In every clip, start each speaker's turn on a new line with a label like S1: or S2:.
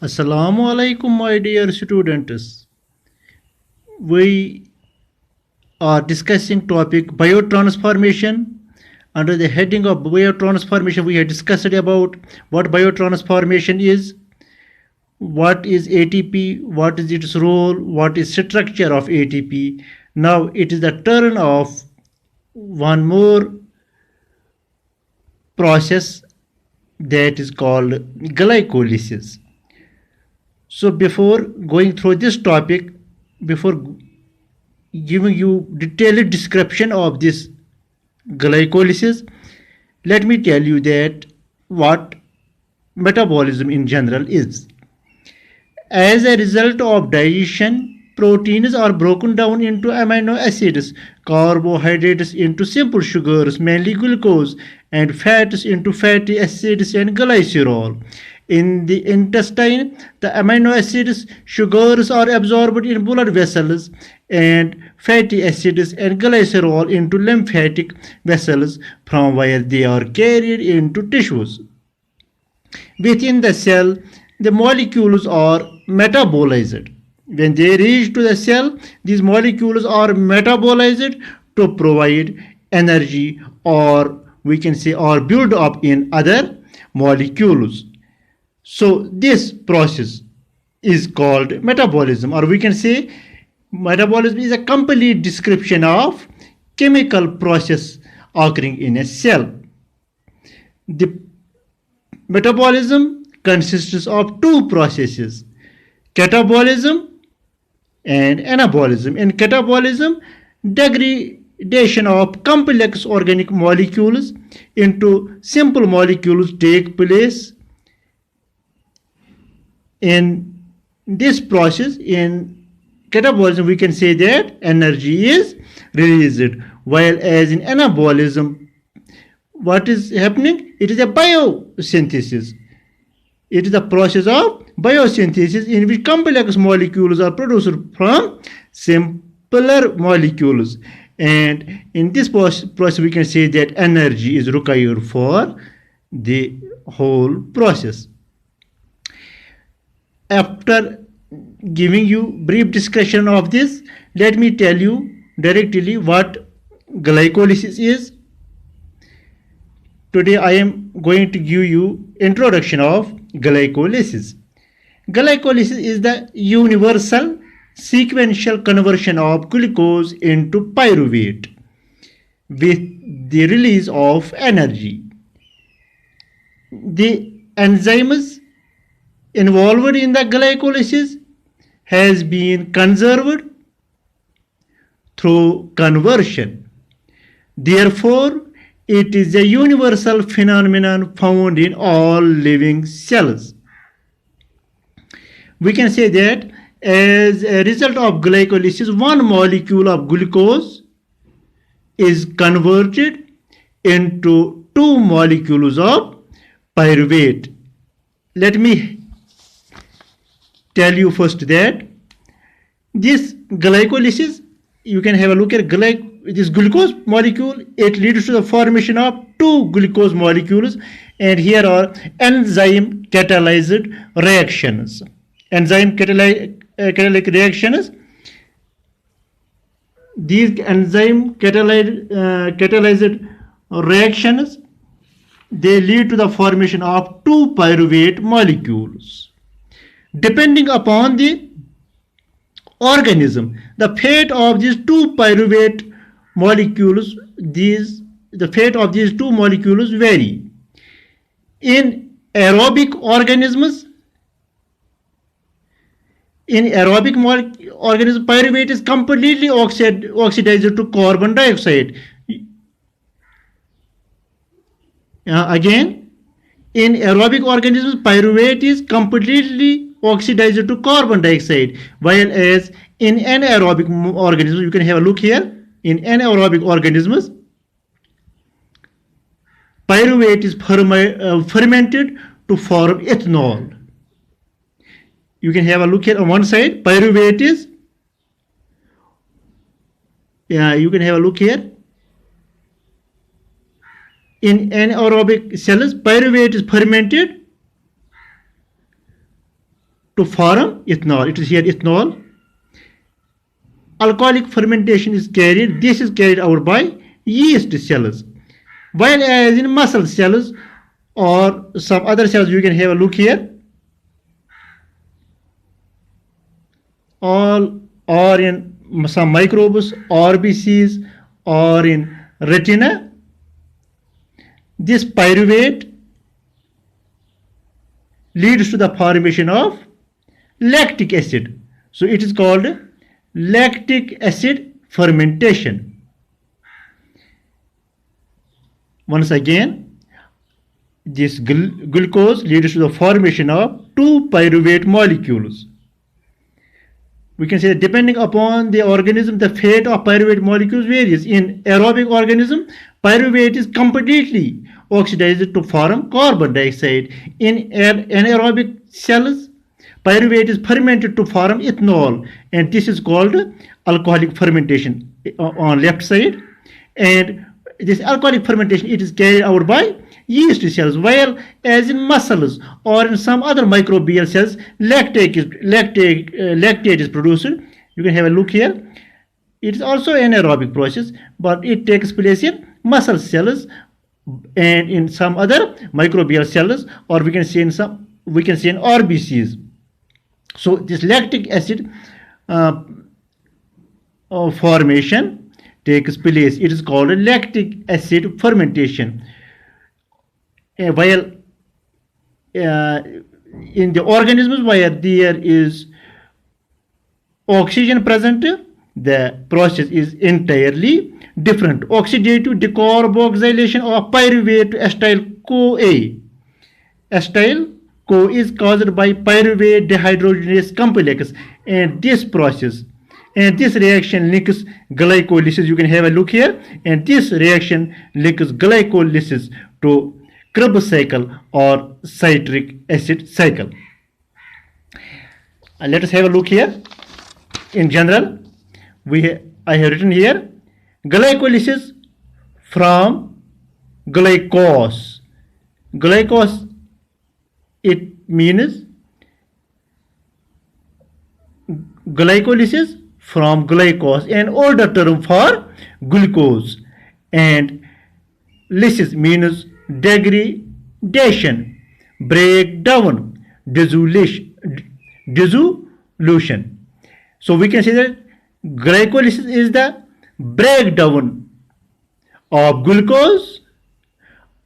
S1: Assalamu alaikum, my dear students. We are discussing topic biotransformation. Under the heading of biotransformation, we have discussed about what biotransformation is, what is ATP, what is its role, what is structure of ATP. Now it is the turn of one more process that is called glycolysis. So before going through this topic, before giving you detailed description of this glycolysis, let me tell you that what metabolism in general is. As a result of digestion, proteins are broken down into amino acids, carbohydrates into simple sugars, mainly glucose, and fats into fatty acids and glycerol. In the intestine, the amino acids, sugars are absorbed in blood vessels, and fatty acids and glycerol into lymphatic vessels, from where they are carried into tissues. Within the cell, the molecules are metabolized. When they reach to the cell, these molecules are metabolized to provide energy, or we can say or build up in other molecules. So this process is called metabolism, or we can say metabolism is a complete description of chemical process occurring in a cell. The metabolism consists of two processes: catabolism and anabolism. In catabolism, degradation of complex organic molecules into simple molecules take place. In this process, in catabolism, we can say that energy is released, while as in anabolism, what is happening? It is a biosynthesis. It is the process of biosynthesis in which complex molecules are produced from simpler molecules. And in this process, we can say that energy is required for the whole process. After giving you brief discussion of this, let me tell you directly what glycolysis is. Today I am going to give you introduction of glycolysis. Glycolysis is the universal sequential conversion of glucose into pyruvate with the release of energy. The enzymes involved in the glycolysis has been conserved through conversion. Therefore, it is a universal phenomenon found in all living cells. We can say that as a result of glycolysis, one molecule of glucose is converted into two molecules of pyruvate. Let me tell you first that this glycolysis, you can have a look at this glucose molecule. It leads to the formation of two glucose molecules, and here are enzyme catalyzed reactions. Enzyme catalytic reactions. These enzyme catalyzed reactions, they lead to the formation of two pyruvate molecules. Depending upon the organism, the fate of these two pyruvate molecules, the fate of these two molecules vary. In aerobic organisms, pyruvate is completely oxidized to carbon dioxide. Again, in aerobic organisms, pyruvate is completely oxidized to carbon dioxide, while as in anaerobic organisms, you can have a look here. In anaerobic organisms, pyruvate is fermented to form ethanol. You can have a look here on one side. Pyruvate is, you can have a look here. In anaerobic cells, pyruvate is fermented to form ethanol. It is here ethanol. Alcoholic fermentation is carried. This is carried out by yeast cells. While as in muscle cells or some other cells, you can have a look here. All or in some microbes, RBCs, or in retina, this pyruvate leads to the formation of lactic acid. So it is called lactic acid fermentation. Once again, this glucose leads to the formation of two pyruvate molecules. We can say that depending upon the organism, the fate of pyruvate molecules varies. In aerobic organism, pyruvate is completely oxidized to form carbon dioxide. In anaerobic cells, pyruvate is fermented to form ethanol, and this is called alcoholic fermentation on left side. And this alcoholic fermentation, it is carried out by yeast cells, while as in muscles or in some other microbial cells, lactate is produced. You can have a look here. It is also an aerobic process, but it takes place in muscle cells and in some other microbial cells, or we can say in RBCs. So this lactic acid formation takes place. It is called a lactic acid fermentation. While in the organisms where there is oxygen present, the process is entirely different. Oxidative decarboxylation of pyruvate to acetyl-CoA. Acetyl-CoA is caused by pyruvate dehydrogenase complex, and this process and this reaction links glycolysis. You can have a look here, and this reaction links glycolysis to Krebs cycle or citric acid cycle. Let us have a look here. In general, I have written here glycolysis from glycose. Glycose, it means glycolysis from glycose, an older term for glucose, and lysis means degradation, breakdown, dissolution. So we can say that glycolysis is the breakdown of glucose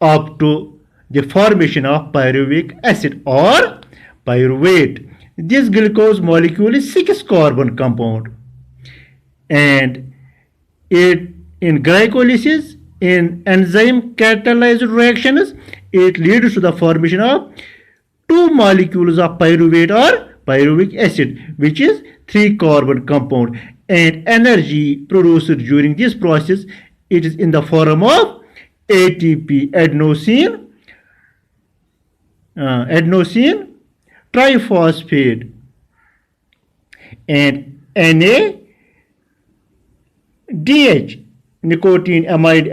S1: up to the formation of pyruvic acid or pyruvate. This glucose molecule is 6-carbon compound, and it in glycolysis, in enzyme catalyzed reactions, it leads to the formation of two molecules of pyruvate or pyruvic acid, which is 3-carbon compound, and energy produced during this process, it is in the form of ATP, adenosine triphosphate, and NADH, nicotine amide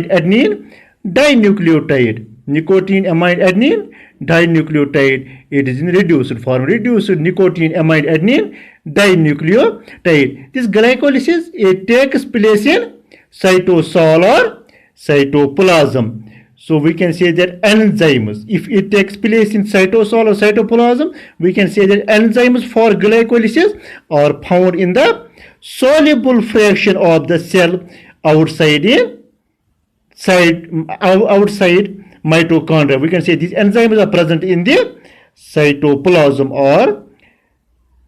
S1: adenine dinucleotide. Nicotine amide adenine dinucleotide, it is in reduced form. Reduced nicotine amide adenine dinucleotide. This glycolysis, it takes place in cytosol or cytoplasm. So we can say that enzymes, if it takes place in cytosol or cytoplasm, we can say that enzymes for glycolysis are found in the soluble fraction of the cell outside mitochondria. We can say these enzymes are present in the cytoplasm or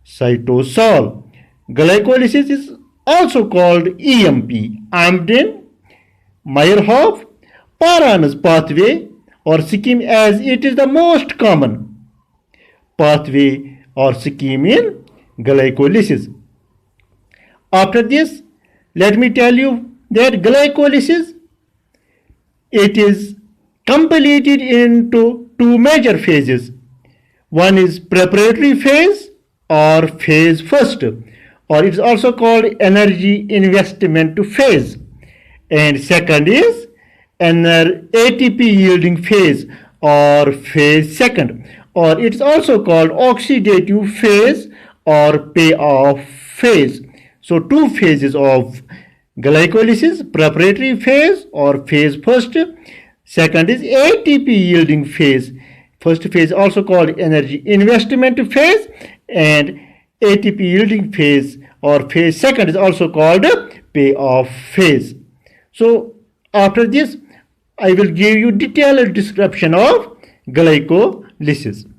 S1: cytosol. Glycolysis is also called EMP, Embden-Meyerhof Paran's pathway or scheme, as it is the most common pathway or scheme in glycolysis. After this, let me tell you that glycolysis, it is completed into two major phases. One is preparatory phase or phase first, or it is also called energy investment phase, and second is ATP yielding phase or phase second. or it's also called oxidative phase or payoff phase. So two phases of glycolysis: preparatory phase or phase first. Second is ATP yielding phase. First phase also called energy investment phase, and ATP yielding phase or phase second is also called payoff phase. So after this, I will give you detailed description of glycolysis.